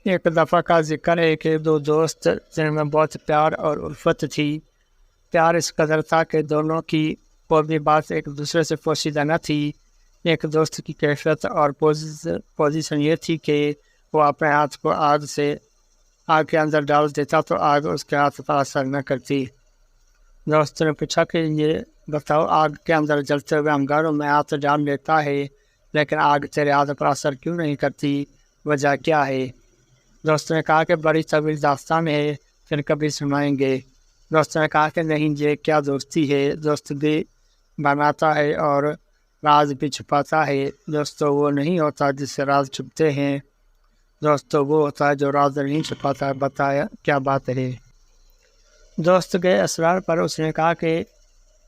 ایک دفعہ کا ذکر ہے کہ دو دوست جن میں بہت پیار اور الفت تھی، پیار اس قدر تھا کہ دونوں کی کوئی بھی بات ایک دوسرے سے پوشیدہ نہ تھی۔ ایک دوست کی کیفیت اور پوزیشن یہ تھی کہ وہ اپنے ہاتھ کو آگ کے اندر ڈال دیتا تو آگ اس کے ہاتھ پر اثر نہ کرتی۔ دوست نے پوچھا کہ یہ بتاؤ، آگ کے اندر جلتے ہوئے انگاروں میں ہاتھ ڈال لیتا ہے لیکن آگ تیرے ہاتھ پر اثر کیوں نہیں کرتی؟ وجہ کیا ہے؟ دوست نے کہا کہ بڑی طویل داستان ہے، پھر کبھی سنائیں گے۔ دوست نے کہا کہ نہیں، یہ کیا دوستی ہے؟ دوست بھی بناتا ہے اور راز بھی چھپاتا ہے۔ دوست تو وہ نہیں ہوتا جس سے راز چھپتے ہیں، دوست تو وہ ہوتا ہے جو راز نہیں چھپاتا۔ بتایا کیا بات ہے؟ دوست کے اسرار پر اس نے کہا کہ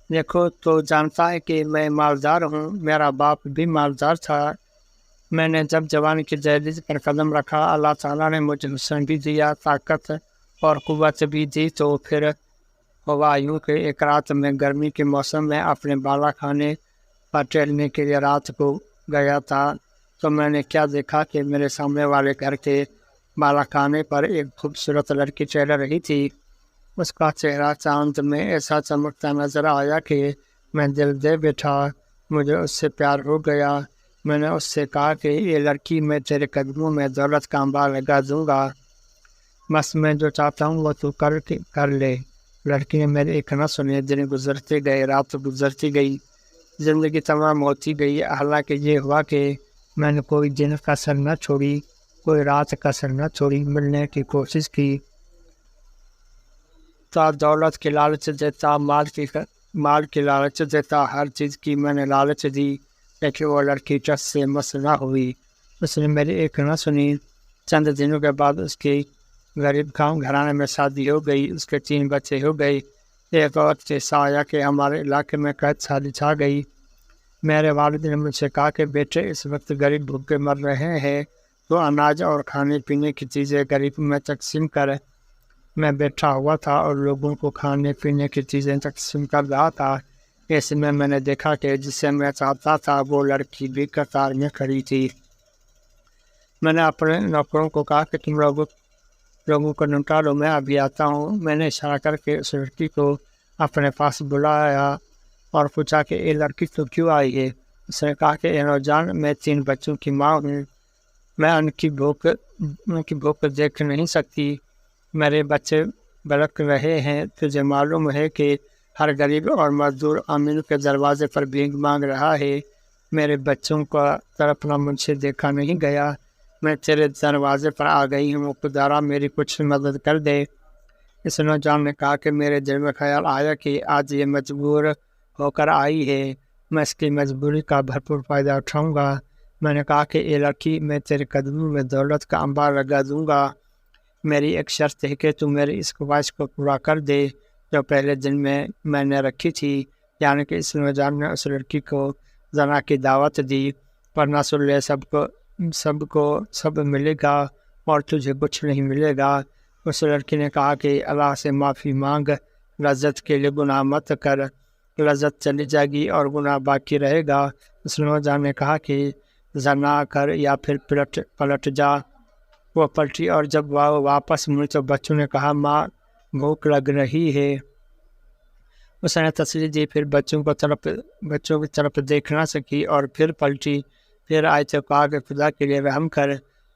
دیکھو، تو جانتا ہے کہ میں مالدار ہوں، میرا باپ بھی مالدار تھا۔ میں نے جب جوانی کی دہلیز پر قدم رکھا، اللہ تعالیٰ نے مجھے حسن بھی دیا، طاقت اور قوت بھی دی۔ تو پھر ہوا یوں کہ ایک رات میں گرمی کے موسم میں اپنے بالا خانے پر ٹہلنے کے لیے رات کو گیا تھا تو میں نے کیا دیکھا کہ میرے سامنے والے گھر کے بالا خانے پر ایک خوبصورت لڑکی ٹہل رہی تھی۔ اس کا چہرہ چاند میں ایسا چمکتا نظر آیا کہ میں دل دے بیٹھا، مجھے اس سے پیار ہو گیا۔ میں نے اس سے کہا کہ یہ لڑکی میں تیرے قدموں میں دولت کا انبار لگا دوں گا، بس میں جو چاہتا ہوں وہ تو کر لے۔ لڑکی نے میری ایک نہ سنی۔ دن گزرتے گئے، رات گزرتی گئی، زندگی تمام ہوتی گئی۔ حالانکہ یہ ہوا کہ میں نے کوئی دن کسر نہ چھوڑی، کوئی رات کسر نہ چھوڑی، ملنے کی کوشش کی۔ تا دولت کی لالچ دیتا، مال کی لالچ دیتا، ہر چیز کی میں نے لالچ دی، لیکن وہ لڑکی ٹس سے مس نہ ہوئی۔ اس نے میری ایک نہ سنی۔ چند دنوں کے بعد اس کی غریب گھرانے میں شادی ہو گئی، اس کے 3 بچے ہو گئے۔ ایک وقت ایسا آیا کہ ہمارے علاقے میں قحط شادی چھا گئی۔ میرے والد نے مجھ سے کہا کہ بیٹے، اس وقت غریب بھوکے مر رہے ہیں، تو اناج اور کھانے پینے کی چیزیں غریب میں تقسیم کر۔ میں بیٹھا ہوا تھا اور لوگوں کو کھانے پینے کی چیزیں تقسیم کر رہا تھا۔ ایسے میں نے دیکھا کہ جسے میں چاہتا تھا وہ لڑکی بھی قطار میں کھڑی تھی۔ میں نے اپنے نوکروں کو کہا کہ تم لوگوں کو نمٹا لو، میں ابھی آتا ہوں۔ میں نے اشارہ کر کے اس لڑکی کو اپنے پاس بلایا اور پوچھا کہ یہ لڑکی تو کیوں آئی ہے؟ اس نے کہا کہ اے نوجان، میں 3 بچوں کی ماں ہوں، میں ان کی بھوک دیکھ نہیں سکتی، میرے بچے بلک رہے ہیں۔ تجھے معلوم ہے کہ ہر غریب اور مزدور امین کے دروازے پر بھیک مانگ رہا ہے، میرے بچوں کا تڑپنا مجھ سے دیکھا نہیں گیا، میں تیرے دروازے پر آ گئی ہوں، خدارا میری کچھ مدد کر دے۔ اس نوجوان نے کہا کہ میرے دل میں خیال آیا کہ آج یہ مجبور ہو کر آئی ہے، میں اس کی مجبوری کا بھرپور فائدہ اٹھاؤں گا۔ میں نے کہا کہ اے لڑکی، میں تیرے قدموں میں دولت کا انبار لگا دوں گا، میری ایک شرط ہے کہ تو میری اس خواہش کو پورا کر دے جو پہلے دن میں نے رکھی تھی، یعنی کہ اس نوجوان نے اس لڑکی کو زنا کی دعوت دی، ورنہ سن لے، سب ملے گا اور تجھے کچھ نہیں ملے گا۔ اس لڑکی نے کہا کہ اللہ سے معافی مانگ، لذت کے لیے گناہ مت کر، لذت چلی جائے گی اور گناہ باقی رہے گا۔ اس نوجوان نے کہا کہ زنا کر یا پھر پلٹ جا۔ وہ پلٹی اور جب وہ واپس مڑی تو بچوں نے کہا ماں بھوک لگ رہی ہے۔ اس نے تسلی دی، پھر بچوں کی طرف دیکھ نہ سکی اور پھر پلٹی، پھر آئے تو کہا کہ خدا کے لیے رحم کر۔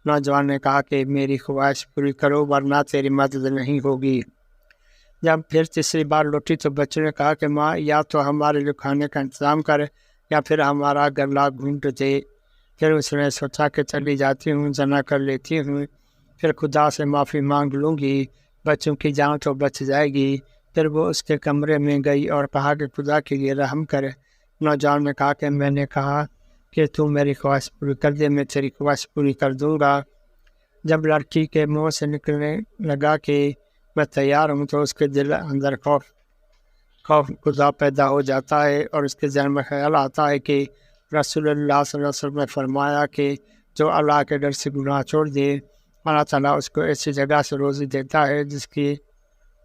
نوجوان نے کہا کہ میری خواہش پوری کرو ورنہ تیری مدد نہیں ہوگی۔ جب پھر تیسری بار لوٹی تو بچوں نے کہا کہ ماں یا تو ہمارے لیے کھانے کا انتظام کر یا پھر ہمارا گلا گھونٹ دے۔ پھر اس نے سوچا کہ چلی جاتی ہوں، زنا کر لیتی ہوں، پھر خدا سے معافی مانگ لوں گی، بچوں کی جان تو بچ جائے گی۔ پھر وہ اس کے کمرے میں گئی اور کہا کہ خدا کے لیے رحم کر۔ نوجوان نے کہا کہ میں نے کہا کہ تو میری خواہش پوری کر دے، میں تیری خواہش پوری کر دوں گا۔ جب لڑکی کے منہ سے نکلنے لگا کہ میں تیار ہوں تو اس کے دل اندر خوف خدا پیدا ہو جاتا ہے اور اس کے ذہن میں خیال آتا ہے کہ رسول اللہ صلی اللہ علیہ وسلم نے فرمایا کہ جو اللہ کے ڈر سے گناہ چھوڑ دے، اللہ تعالیٰ اس کو ایسی جگہ سے روزی دیتا ہے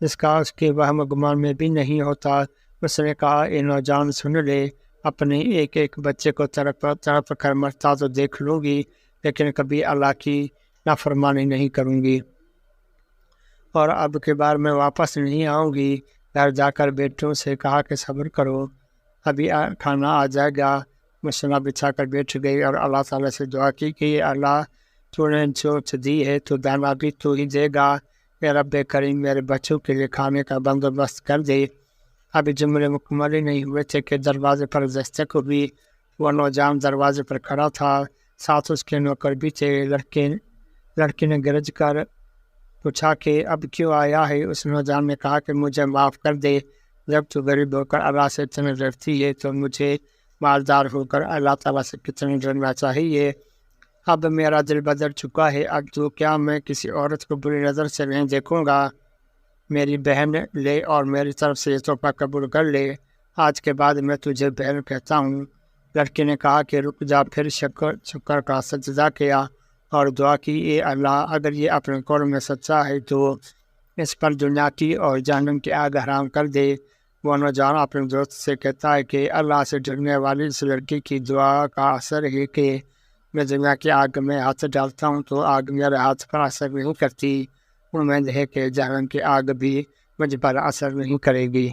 جس کا اس کے وہم گمان میں بھی نہیں ہوتا۔ اس نے کہا اے نوجوان سن لے، اپنے ایک بچے کو تڑپ کر مرتا تو دیکھ لوں گی، لیکن کبھی اللہ کی نافرمانی نہیں کروں گی، اور اب کی بار میں واپس نہیں آؤں گی۔ گھر جا کر بیٹوں سے کہا کہ صبر کرو، ابھی کھانا آ جائے گا۔ مسلح بچھا کر بیٹھ گئی اور اللہ تعالیٰ سے دعا کی کہ اللہ تو نے جو دی ہے تو دانا بھی تو ہی دے گا، اے رب کریم میرے بچوں کے لیے کھانے کا بندوبست کر دے۔ ابھی جملے مکمل ہی نہیں ہوئے تھے کہ دروازے پر دستک ہوئی۔ وہ نوجوان دروازے پر کھڑا تھا، ساتھ اس کے نوکر بھی تھے۔ لڑکے نے گرج کر پوچھا کہ اب کیوں آیا ہے؟ اس نوجوان نے کہا کہ مجھے معاف کر دے، جب تو غریب ہو کر اللہ سے اتنے ڈرتی ہے تو مجھے مالدار ہو کر اللہ تعالیٰ سے کتنے ڈرنا چاہیے۔ اب میرا دل بدل چکا ہے، اب تو کیا میں کسی عورت کو بری نظر سے نہیں دیکھوں گا؟ میری بہن لے اور میری طرف سے یہ تحفہ قبول کر لے، آج کے بعد میں تجھے بہن کہتا ہوں۔ لڑکی نے کہا کہ رک جا، پھر شکر کا سجدہ کیا اور دعا کی، اے اللہ اگر یہ اپنے قول میں سچا ہے تو اس پر دنیا کی اور جہنم کی آگ حرام کر دے۔ وہ نوجوان اپنے دوست سے کہتا ہے کہ اللہ سے ڈرنے والی اس لڑکی کی دعا کا اثر ہے کہ میں دنیا کی آگ میں ہاتھ ڈالتا ہوں تو آگ میرے ہاتھ پر اثر نہیں کرتی، امید ہے کہ جہنم کی آگ بھی مجھ پر اثر نہیں کرے گی۔